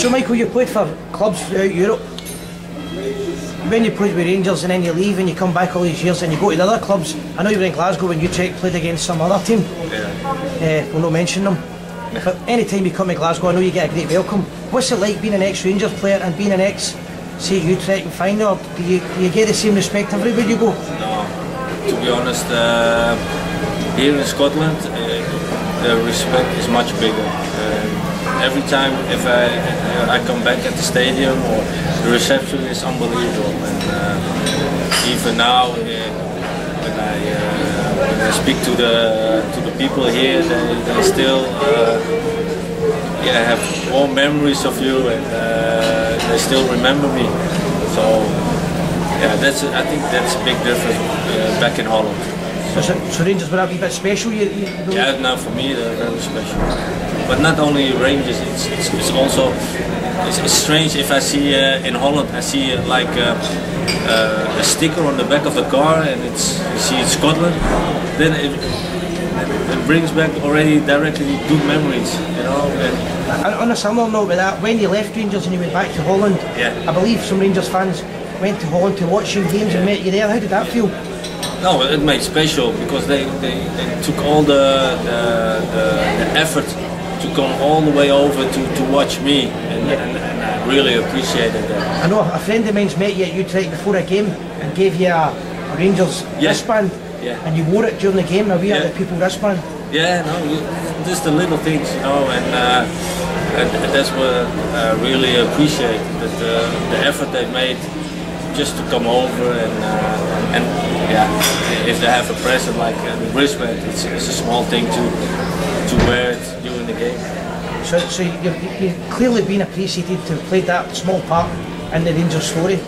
So Michael, you played for clubs throughout Europe. When you played with Rangers and then you leave and you come back all these years and you go to the other clubs, I know you were in Glasgow when Utrecht played against some other team. Yeah. We'll not mention them. But any time you come to Glasgow, I know you get a great welcome. What's it like being an ex-Rangers player and being an ex, say, Utrecht and final? Do you get the same respect everywhere you go? No, to be honest, here in Scotland, the respect is much bigger. Every time if I come back at the stadium, or the reception is unbelievable. And even now, when I speak to the people here, they still have all memories of you, and they still remember me. So yeah, I think that's a big difference back in Holland. So Rangers were a wee bit special? Yeah, no, for me they're very special. But not only Rangers, it's also it's strange if I see in Holland I see like a sticker on the back of the car and you see it's Scotland, then it brings back already directly good memories, you know. And on a similar note with that, when you left Rangers and you went back to Holland, I believe some Rangers fans went to Holland to watch your games and met you there. How did that feel? No, it made special because they took all the effort to come all the way over to watch me, and I really appreciated that. I know a friend of mine's met you at Utrecht before a game and gave you a Rangers wristband, and you wore it during the game, a wee other people wristband. Yeah, no, just the little things, you know, and that's what I really appreciate, that the effort they made just to come over, and yeah, if they have a present like the wristband, it's a small thing to wear it during the game. So you've clearly been appreciated to have played that small part in the Rangers story.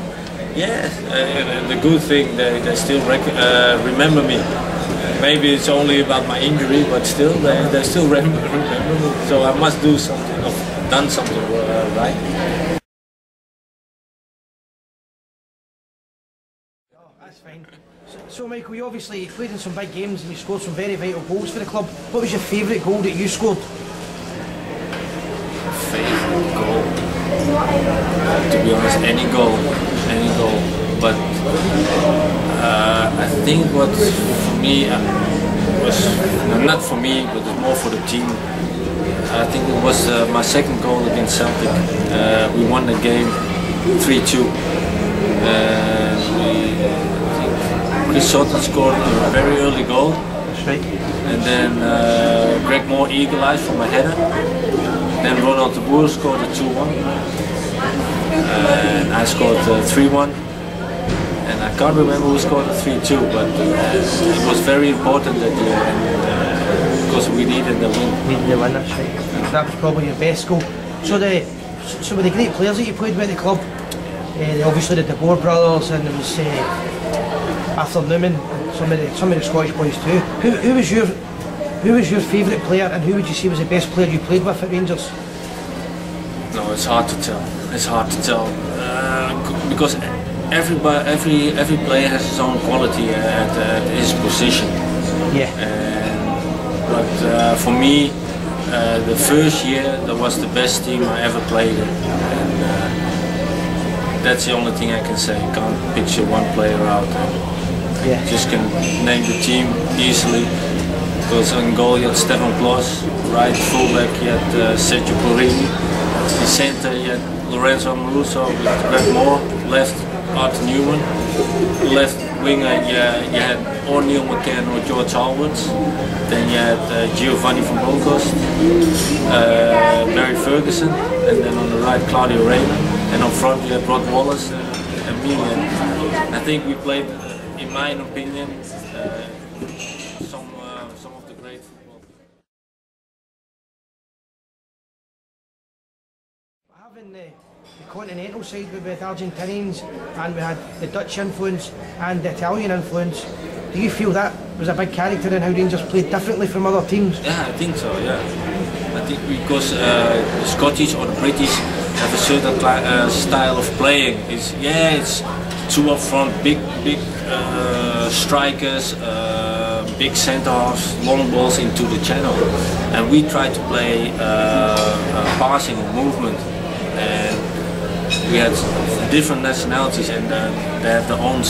Yeah, and the good thing, they still remember me. Maybe it's only about my injury, but still they still remember me. So I must do something, or done something right. That's fine. So Michael, you obviously played in some big games and you scored some very vital goals for the club. What was your favourite goal that you scored? Favourite goal? To be honest, any goal. But I think what for me was, not for me, but more for the team. I think it was my second goal against Celtic. We won the game 3-2. Chris Sutton scored a very early goal. That's right. And then Greg Moore equalized from a header. Then Ronald de Boer scored a 2-1. And I scored 3-1. And I can't remember who scored a 3-2, but it was very important that year, because we needed the win. Needed the win, that's right. That was probably your best goal. So with the great players that you played with at the club, obviously the De Boer brothers, and there was Arthur Newman, some of the Scottish boys too. Who was your favourite player, and who would you say was the best player you played with at Rangers? No, it's hard to tell. It's hard to tell because every player has his own quality at his position. Yeah. But for me, the first year that was the best team I ever played in, and that's the only thing I can say. I can't picture one player out. Just can name the team easily. Because in goal you had Stefan Klos, right fullback you had Sergio Porrini, in centre you had Lorenzo Amoruso with Greg Moore, left Arthur Newman, left winger you had or Neil McCann or George Alwards, then you had Giovanni van Bronckhorst, Barry Ferguson, and then on the right Claudio Reyna, and up front you had Rod Wallace and me, and I think we played, in my opinion, some of the great football. Having the continental side with Argentinians, and we had the Dutch influence and the Italian influence, do you feel that was a big character in how Rangers played differently from other teams? Yeah, I think so, yeah. I think because the Scottish or the British have a certain style of playing. It's two up front, big strikers, big centre halves, long balls into the channel, and we try to play passing movement. we had different nationalities, and they have their own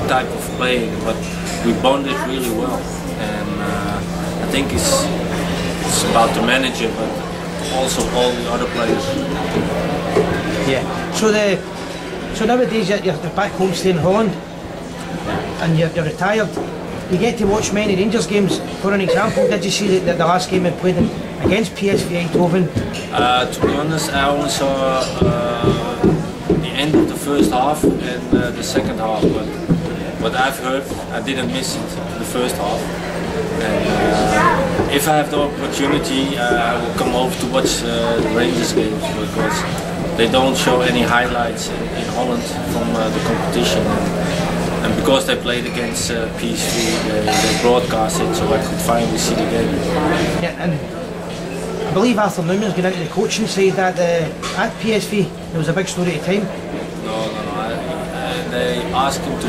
type of playing, but we bonded really well. And I think it's about the manager, but also all the other players. Yeah. So nowadays you're back home staying in Holland, and you're retired. You get to watch many Rangers games. For an example, did you see the last game they played against PSV Eindhoven? To be honest, I only saw the end of the first half and the second half, but what I've heard, I didn't miss it, the first half. And if I have the opportunity, I will come over to watch the Rangers games, because they don't show any highlights in Holland from the competition. And because they played against PSV, they broadcast it, so I could finally see the game. Yeah, and I believe Arthur Newman's going into the coaching side at PSV. There was a big story at the time. No. They asked him to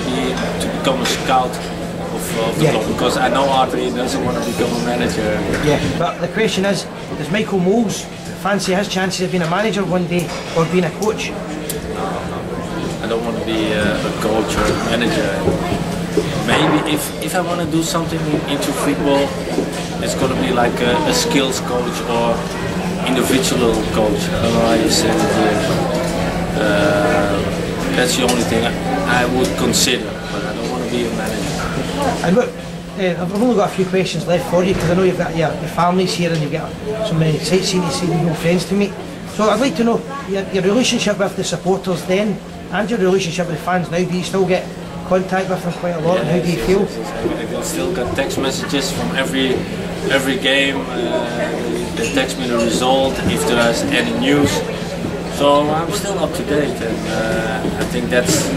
become a scout of the club, because I know Arthur doesn't want to become a manager. Yeah, but the question is, does Michael Moles fancy his chances of being a manager one day, or being a coach? No. I don't want to be a coach or a manager. Maybe if I want to do something into football, it's going to be like a skills coach or individual coach. I don't know how you say it here. That's the only thing I would consider, but I don't want to be a manager. And look, I've only got a few questions left for you, because I know you've got your family's here and you've got so many sightseeing to see, no friends to meet. So I'd like to know your relationship with the supporters then, and your relationship with the fans now. Do you still get contact with them quite a lot, and how do you feel? I still got text messages from every game. They text me the result, if there's any news. So I'm still up to date, and I think that's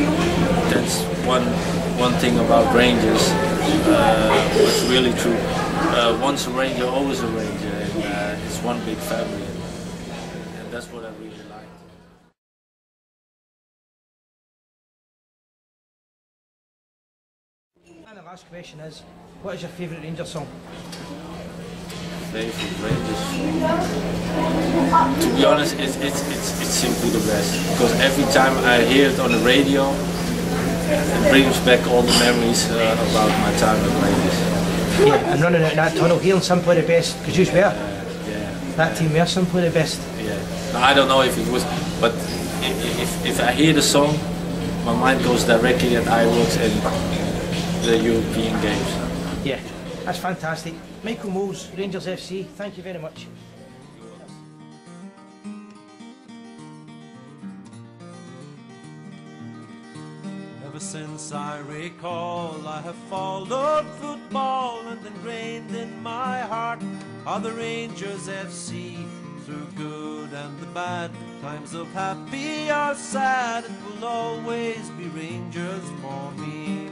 one thing about Rangers. What's really true. Once a Ranger, always a Ranger, and it's one big family, and that's what I really like. And the last question is, what is your favourite Rangers song? Favorite Rangers song? To be honest, it's simply the best, because every time I hear it on the radio, it brings back all the memories about my time at Rangers. Yeah, and running out in that tunnel, hearing simply the best, because you were. Yeah. That team were simply the best. Yeah. No, I don't know if it was, but if I hear the song, my mind goes directly at Iworks and the European games. Yeah, that's fantastic. Michael Moles, Rangers FC, thank you very much. Ever since I recall, I have followed football, and ingrained in my heart are the Rangers FC. Through good and the bad, times of happy or sad, it will always be Rangers for me.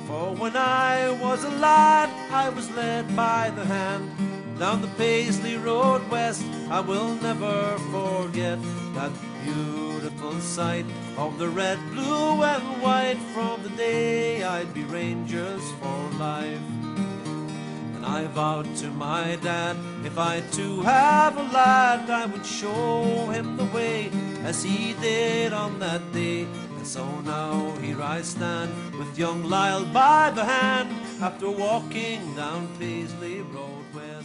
For when I was a lad, I was led by the hand down the Paisley Road West. I will never forget that beautiful sight of the red, blue and white, from the day I'd be Rangers for life. And I vowed to my dad, if I too have a lad, I would show him the way as he did on that day. And so now here I stand with young Lyle by the hand, after walking down Paisley Road West.